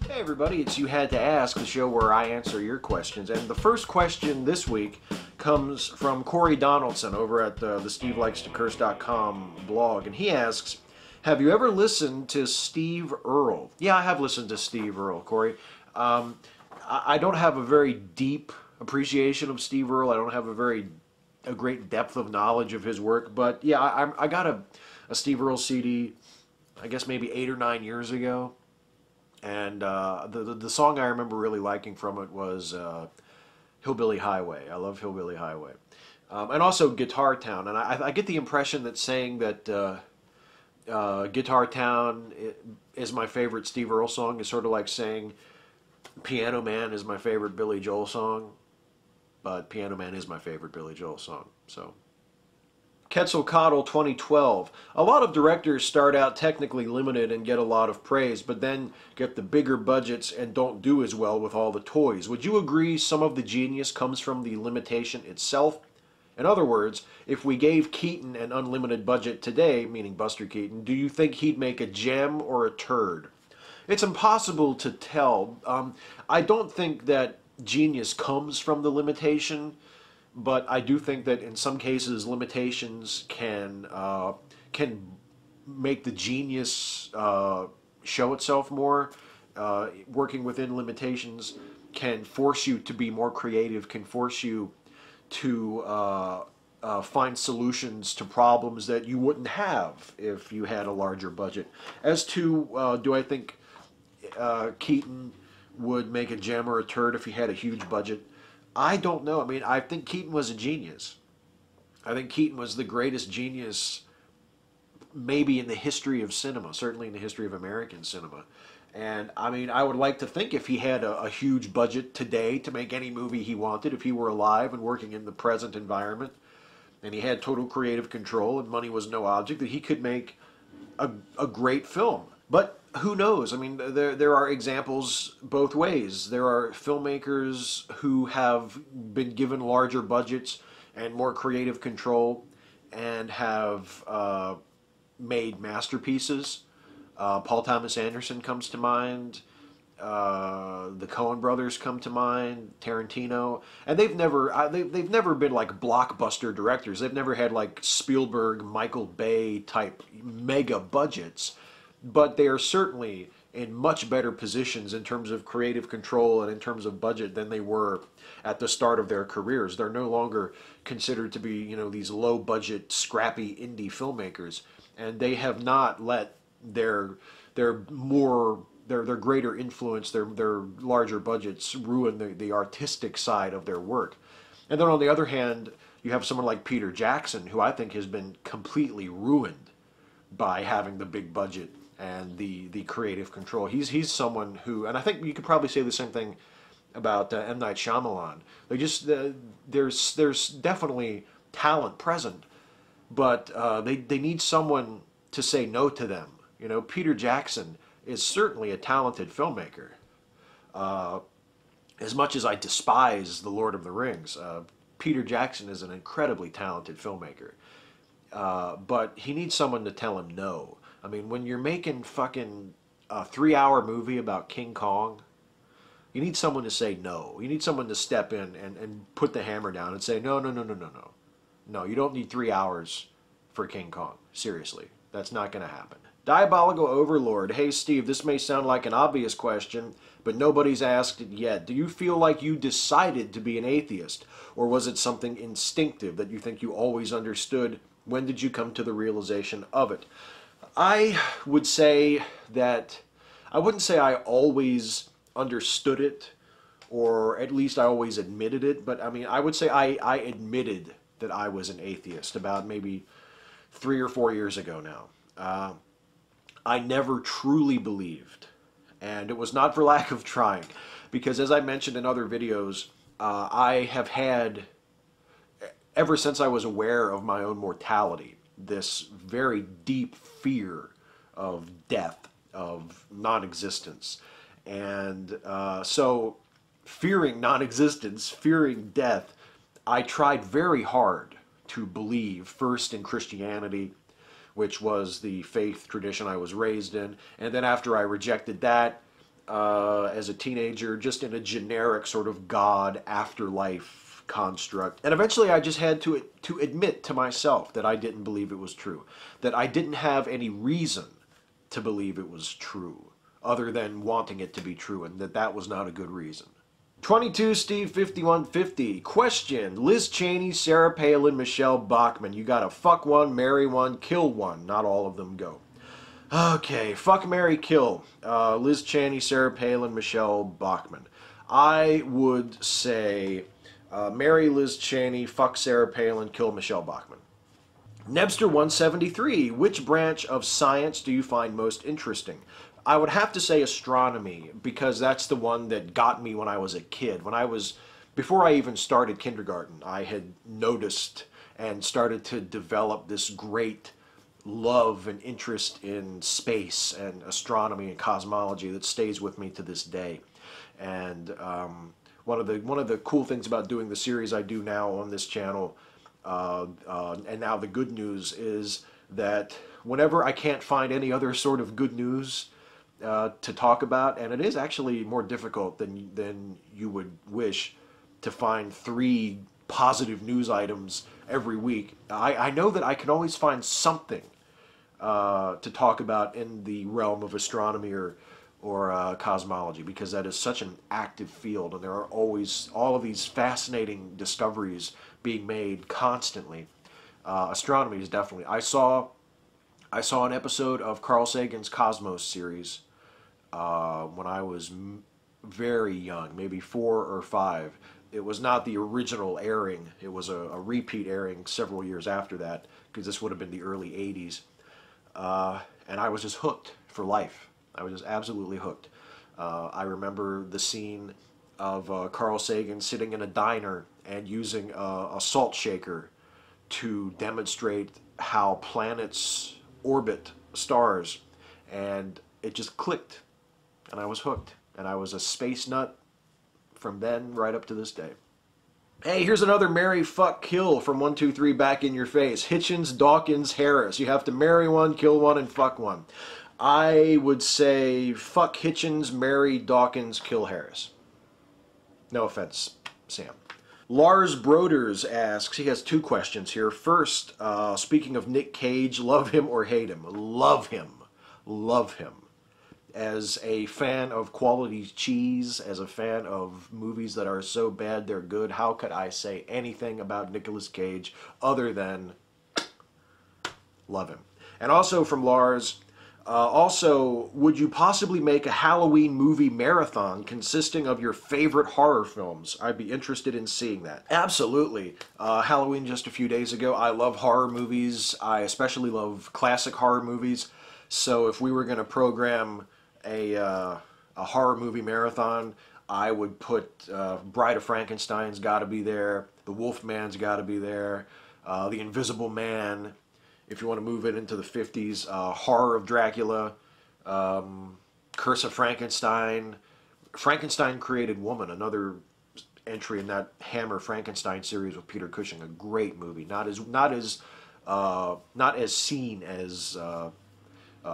Hey everybody, it's You Had to Ask, the show where I answer your questions. And the first question this week comes from Corey Donaldson over at the SteveLikesToCurse.com blog. And he asks, have you ever listened to Steve Earle? Yeah, I have listened to Steve Earle, Corey. I don't have a very deep appreciation of Steve Earle. I don't have a great depth of knowledge of his work. But yeah, I got a Steve Earle CD, I guess maybe 8 or 9 years ago. And the song I remember really liking from it was Hillbilly Highway. I love Hillbilly Highway. And also Guitar Town. And I get the impression that saying that Guitar Town is my favorite Steve Earle song is sort of like saying Piano Man is my favorite Billy Joel song. But Piano Man is my favorite Billy Joel song. So, Quetzalcoatl 2012. A lot of directors start out technically limited and get a lot of praise, but then get the bigger budgets and don't do as well with all the toys. Would you agree some of the genius comes from the limitation itself? In other words, if we gave Keaton an unlimited budget today, meaning Buster Keaton, do you think he'd make a gem or a turd? It's impossible to tell. I don't think that genius comes from the limitation, but I do think that in some cases limitations can make the genius show itself more. Working within limitations can force you to be more creative, can force you to find solutions to problems that you wouldn't have if you had a larger budget. As to do I think Keaton would make a gem or a turd if he had a huge budget? I don't know. I mean, I think Keaton was a genius. I think Keaton was the greatest genius maybe in the history of cinema, certainly in the history of American cinema. And I mean, I would like to think if he had a huge budget today to make any movie he wanted, if he were alive and working in the present environment, and he had total creative control and money was no object, that he could make a great film. But who knows? I mean, there are examples both ways. There are filmmakers who have been given larger budgets and more creative control and have made masterpieces. Paul Thomas Anderson comes to mind. The Coen brothers come to mind. Tarantino, and they've never been like blockbuster directors. They've never had like Spielberg, Michael Bay type mega budgets. But they are certainly in much better positions in terms of creative control and in terms of budget than they were at the start of their careers. They're no longer considered to be, you know, these low-budget, scrappy indie filmmakers, and they have not let their greater influence, their larger budgets ruin the artistic side of their work. And then on the other hand, you have someone like Peter Jackson, who I think has been completely ruined by having the big budget and the creative control. He's someone who, and I think you could probably say the same thing about M. Night Shyamalan. They just there's definitely talent present, but they need someone to say no to them. You know, Peter Jackson is certainly a talented filmmaker. As much as I despise The Lord of the Rings, Peter Jackson is an incredibly talented filmmaker. But he needs someone to tell him no. I mean, when you're making fucking a 3-hour movie about King Kong, you need someone to say no. You need someone to step in and put the hammer down and say, no, no, no, no, no, no. No, you don't need 3 hours for King Kong. Seriously, that's not going to happen. Diabolical Overlord. Hey, Steve, this may sound like an obvious question, but nobody's asked it yet. Do you feel like you decided to be an atheist, or was it something instinctive that you think you always understood? When did you come to the realization of it? I would say that, I wouldn't say I always understood it, or at least I always admitted it, but I mean, I would say I admitted that I was an atheist about maybe 3 or 4 years ago now. I never truly believed, and it was not for lack of trying, because as I mentioned in other videos, I have had, ever since I was aware of my own mortality, this very deep fear of death, of non-existence. And so fearing non-existence, fearing death, I tried very hard to believe first in Christianity, which was the faith tradition I was raised in, and then after I rejected that, as a teenager, just in a generic sort of God afterlife construct. And eventually I just had to admit to myself that I didn't believe it was true. That I didn't have any reason to believe it was true, other than wanting it to be true, and that was not a good reason. 22 Steve 5150. Question: Liz Cheney, Sarah Palin, Michelle Bachmann. You gotta fuck one, marry one, kill one. Not all of them go. Okay, fuck, marry, kill. Liz Cheney, Sarah Palin, Michelle Bachmann. I would say marry Liz Cheney, fuck Sarah Palin, kill Michelle Bachmann. Nebster 173. Which branch of science do you find most interesting? I would have to say astronomy, because that's the one that got me when I was a kid. Before I even started kindergarten, I had noticed and started to develop this great love and interest in space and astronomy and cosmology that stays with me to this day. And one of the cool things about doing the series I do now on this channel, and now the good news, is that whenever I can't find any other sort of good news to talk about, and it is actually more difficult than you would wish to find 3 positive news items every week, I know that I can always find something to talk about in the realm of astronomy or cosmology, because that is such an active field, and there are always all of these fascinating discoveries being made constantly. Astronomy is definitely. I saw an episode of Carl Sagan's Cosmos series when I was very young, maybe 4 or 5. It was not the original airing. It was a repeat airing several years after that, because this would have been the early 80s. And I was just hooked for life. I was just absolutely hooked. I remember the scene of Carl Sagan sitting in a diner and using a salt shaker to demonstrate how planets orbit stars, and it just clicked, and I was hooked, and I was a space nut from then right up to this day. Hey, here's another marry, fuck, kill from 123 back in your face. Hitchens, Dawkins, Harris. You have to marry one, kill one, and fuck one. I would say fuck Hitchens, marry Dawkins, kill Harris. No offense, Sam. Lars Broders asks, he has 2 questions here. First, speaking of Nick Cage, love him or hate him? Love him. Love him. As a fan of quality cheese, as a fan of movies that are so bad they're good, how could I say anything about Nicolas Cage other than love him? And also from Lars, also, would you possibly make a Halloween movie marathon consisting of your favorite horror films? I'd be interested in seeing that. Absolutely. Halloween just a few days ago. I love horror movies. I especially love classic horror movies. So if we were going to program a horror movie marathon, I would put Bride of Frankenstein's got to be there. The Wolfman's got to be there. The Invisible Man. If you want to move it into the 50s, Horror of Dracula, Curse of Frankenstein, Frankenstein Created Woman, another entry in that Hammer Frankenstein series with Peter Cushing, a great movie. Not as seen as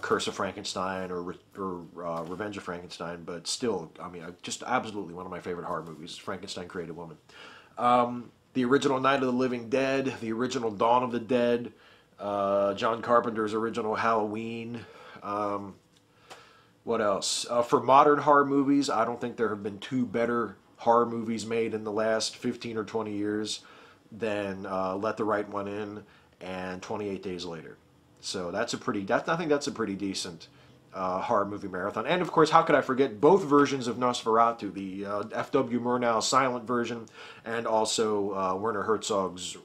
Curse of Frankenstein or Revenge of Frankenstein, but still, I mean, just absolutely one of my favorite horror movies, Frankenstein Created Woman. The original Night of the Living Dead, the original Dawn of the Dead, John Carpenter's original Halloween. What else? For modern horror movies, I don't think there have been 2 better horror movies made in the last 15 or 20 years than Let the Right One In and 28 Days Later. So I think that's a pretty decent horror movie marathon. And of course, how could I forget both versions of Nosferatu, the F.W. Murnau silent version, and also Werner Herzog's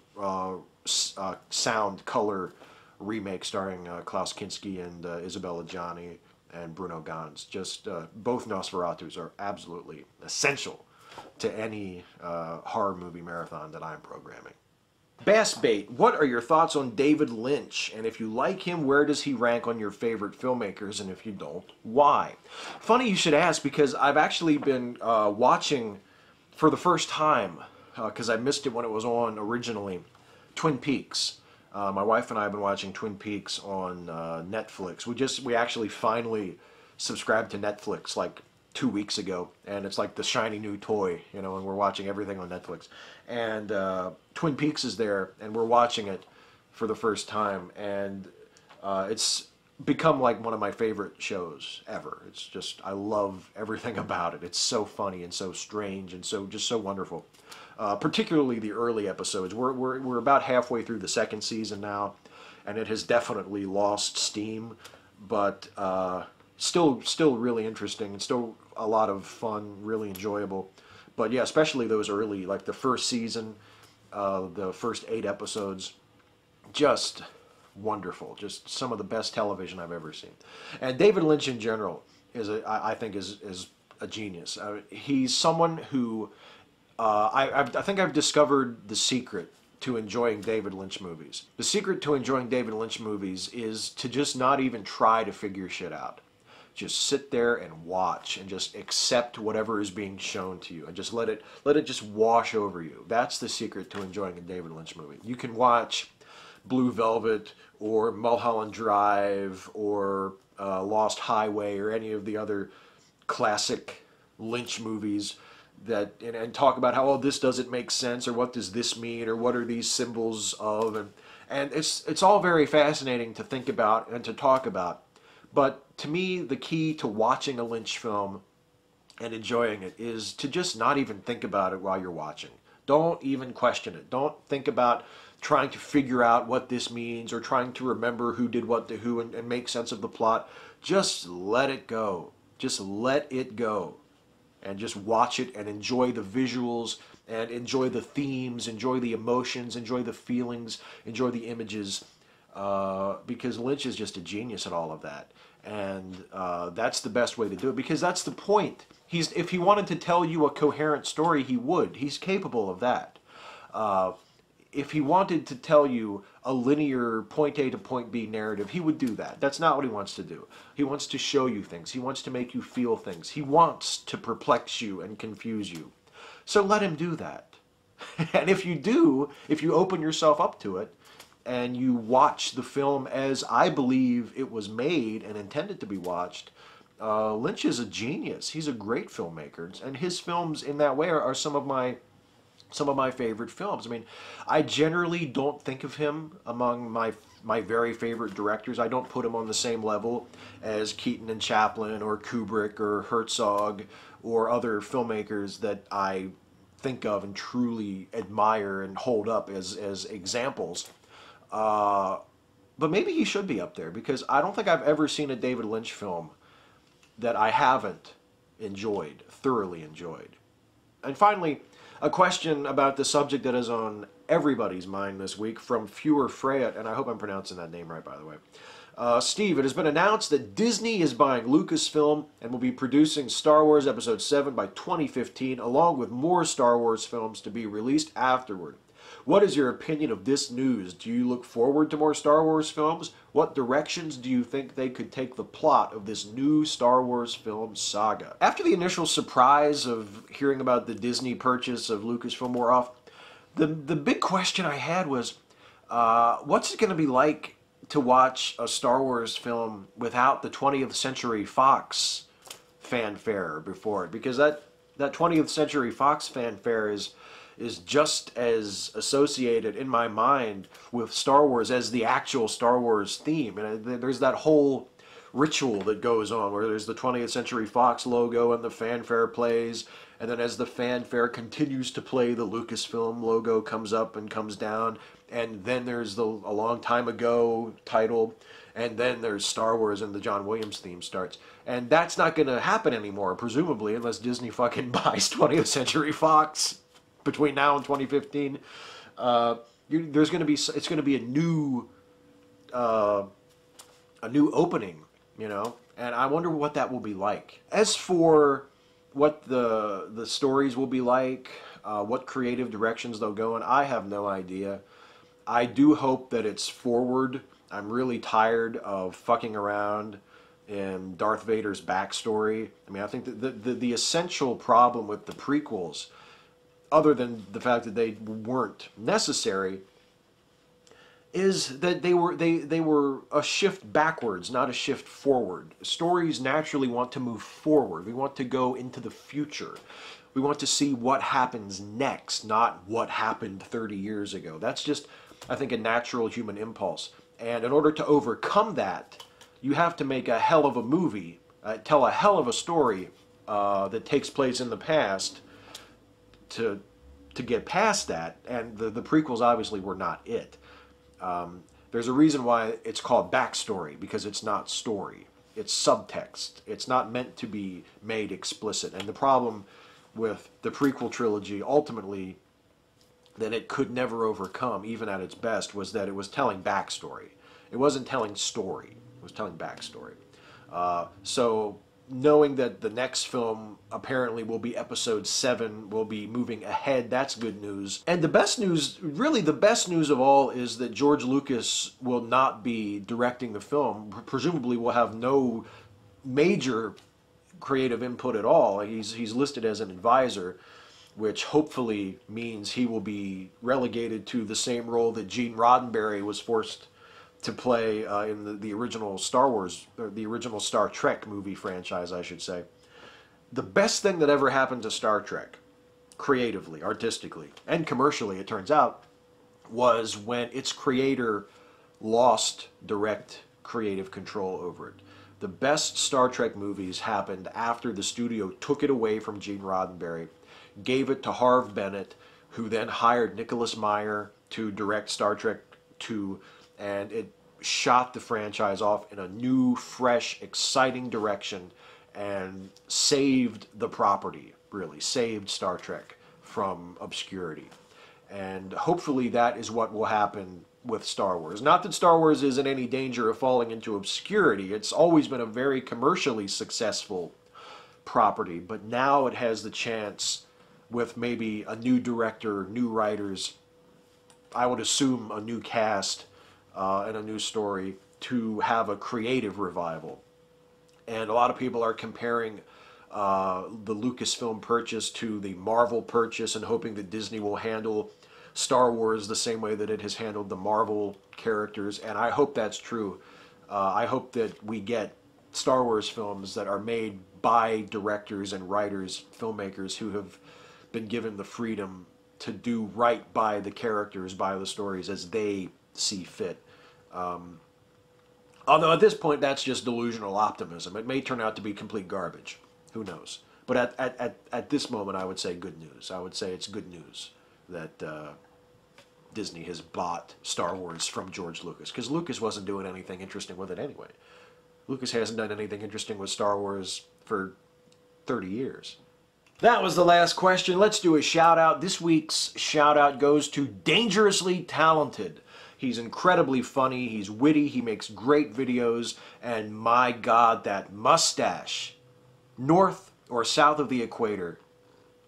sound color remake starring Klaus Kinski and Isabella Gianni and Bruno Ganz. Just both Nosferatus are absolutely essential to any horror movie marathon that I'm programming. Bassbait, what are your thoughts on David Lynch? And if you like him, where does he rank on your favorite filmmakers? And if you don't, why? Funny you should ask, because I've actually been watching for the first time, because I missed it when it was on originally, Twin Peaks. My wife and I have been watching Twin Peaks on Netflix. We actually finally subscribed to Netflix like 2 weeks ago, and it's like the shiny new toy, you know, and we're watching everything on Netflix. And Twin Peaks is there, and we're watching it for the first time, and it's become like one of my favorite shows ever. It's just, I love everything about it. It's so funny and so strange and so just so wonderful. Particularly the early episodes. We're about halfway through the second season now, and it has definitely lost steam, but still really interesting and still a lot of fun, really enjoyable. But yeah, especially those early, like the first season, the first 8 episodes, just wonderful. Just some of the best television I've ever seen. And David Lynch in general I think is a genius. He's someone who I think I've discovered the secret to enjoying David Lynch movies. The secret to enjoying David Lynch movies is to just not even try to figure shit out. Just sit there and watch and just accept whatever is being shown to you and just let it just wash over you. That's the secret to enjoying a David Lynch movie. You can watch Blue Velvet or Mulholland Drive or Lost Highway or any of the other classic Lynch movies that and talk about how, oh, this doesn't make sense, or what does this mean, or what are these symbols of, and it's all very fascinating to think about and to talk about. But to me, the key to watching a Lynch film and enjoying it is to just not even think about it while you're watching. Don't even question it. Don't think about trying to figure out what this means or trying to remember who did what to who and make sense of the plot. Just let it go. Just let it go. And just watch it and enjoy the visuals and enjoy the themes, enjoy the emotions, enjoy the feelings, enjoy the images, because Lynch is just a genius at all of that. And that's the best way to do it, because that's the point. If he wanted to tell you a coherent story, he would. He's capable of that. If he wanted to tell you a linear point A to point B narrative, he would do that. That's not what he wants to do. He wants to show you things. He wants to make you feel things. He wants to perplex you and confuse you. So let him do that. And if you do, if you open yourself up to it, and you watch the film as I believe it was made and intended to be watched, Lynch is a genius. He's a great filmmaker. And his films in that way are some of my favorite films. I mean, I generally don't think of him among my very favorite directors. I don't put him on the same level as Keaton and Chaplin or Kubrick or Herzog or other filmmakers that I think of and truly admire and hold up as examples. But maybe he should be up there, because I don't think I've ever seen a David Lynch film that I haven't thoroughly enjoyed. And finally, a question about the subject that is on everybody's mind this week from Fewer Freyet, and I hope I'm pronouncing that name right, by the way. Steve, it has been announced that Disney is buying Lucasfilm and will be producing Star Wars Episode 7 by 2015, along with more Star Wars films to be released afterward. What is your opinion of this news? Do you look forward to more Star Wars films? What directions do you think they could take the plot of this new Star Wars film saga? After the initial surprise of hearing about the Disney purchase of Lucasfilm wore off, the big question I had was, what's it going to be like to watch a Star Wars film without the 20th Century Fox fanfare before it? Because that 20th Century Fox fanfare is just as associated in my mind with Star Wars as the actual Star Wars theme. And there's that whole ritual that goes on where there's the 20th Century Fox logo and the fanfare plays, and then as the fanfare continues to play, the Lucasfilm logo comes up and comes down, and then there's the A Long Time Ago title, and then there's Star Wars and the John Williams theme starts. And that's not going to happen anymore, presumably, unless Disney fucking buys 20th Century Fox between now and 2015. It's going to be a new opening, you know, and I wonder what that will be like. As for what the stories will be like, what creative directions they'll go in, I have no idea. I do hope that it's forward. I'm really tired of fucking around in Darth Vader's backstory. I mean, I think that the essential problem with the prequels, other than the fact that they weren't necessary, is that they were a shift backwards, not a shift forward. Stories naturally want to move forward. We want to go into the future. We want to see what happens next, not what happened 30 years ago. That's just, I think, a natural human impulse. And in order to overcome that, you have to make a hell of a movie, tell a hell of a story that takes place in the past to get past that. And the prequels obviously were not it. There's a reason why it's called backstory, because it's not story. It's subtext. It's not meant to be made explicit. And the problem with the prequel trilogy, ultimately, that it could never overcome, even at its best, was that it was telling backstory. It wasn't telling story. It was telling backstory. So knowing that the next film apparently will be episode 7, will be moving ahead, that's good news. And the best news, really the best news of all, is that George Lucas will not be directing the film. Presumably will have no major creative input at all. He's listed as an advisor, which hopefully means he will be relegated to the same role that Gene Roddenberry was forced to play in the original Star Wars, or the original Star Trek movie franchise, I should say. The best thing that ever happened to Star Trek, creatively, artistically, and commercially, it turns out, was when its creator lost direct creative control over it. The best Star Trek movies happened after the studio took it away from Gene Roddenberry, gave it to Harve Bennett, who then hired Nicholas Meyer to direct Star Trek II, and it shot the franchise off in a new, fresh, exciting direction and saved the property, really, saved Star Trek from obscurity. And hopefully that is what will happen with Star Wars. Not that Star Wars is in any danger of falling into obscurity. It's always been a very commercially successful property, but now it has the chance, with maybe a new director, new writers, I would assume a new cast, and a new story, to have a creative revival. And a lot of people are comparing the Lucasfilm purchase to the Marvel purchase and hoping that Disney will handle Star Wars the same way that it has handled the Marvel characters, and I hope that's true. I hope that we get Star Wars films that are made by directors and writers, filmmakers who have been given the freedom to do right by the characters, by the stories as they see fit. Although at this point that's just delusional optimism. It may turn out to be complete garbage. Who knows? But at this moment I would say good news. I would say it's good news that Disney has bought Star Wars from George Lucas, because Lucas wasn't doing anything interesting with it anyway. Lucas hasn't done anything interesting with Star Wars for 30 years. That was the last question. Let's do a shout out. This week's shout out goes to Dangerously Talented. He's incredibly funny, he's witty, he makes great videos, and my God, that mustache. North or south of the equator.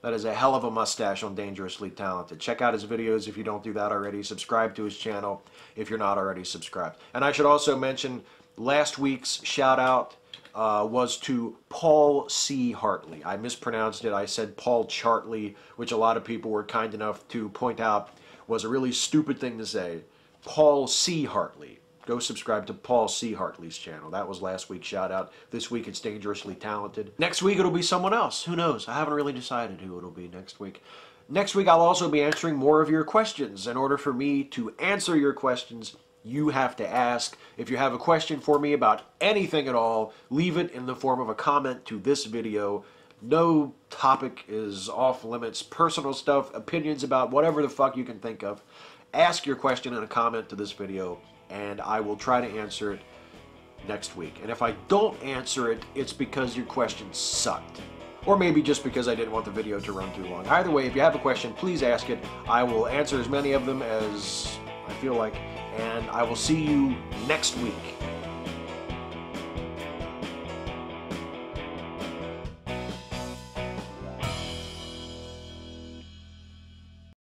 That is a hell of a mustache on Dangerously Talented. Check out his videos if you don't do that already. Subscribe to his channel if you're not already subscribed. And I should also mention, last week's shout out was to Paul C. Hartley. I mispronounced it. I said Paul Chartley, which a lot of people were kind enough to point out was a really stupid thing to say. Paul C. Hartley. Go subscribe to Paul C. Hartley's channel. That was last week's shout out. This week it's Dangerously Talented. Next week it'll be someone else. Who knows? I haven't really decided who it'll be next week. Next week I'll also be answering more of your questions. In order for me to answer your questions, you have to ask. If you have a question for me about anything at all, leave it in the form of a comment to this video. No topic is off limits. Personal stuff, opinions about whatever the fuck you can think of. Ask your question in a comment to this video, and I will try to answer it next week. And if I don't answer it, it's because your question sucked. Or maybe just because I didn't want the video to run too long. Either way, if you have a question, please ask it. I will answer as many of them as I feel like, and I will see you next week.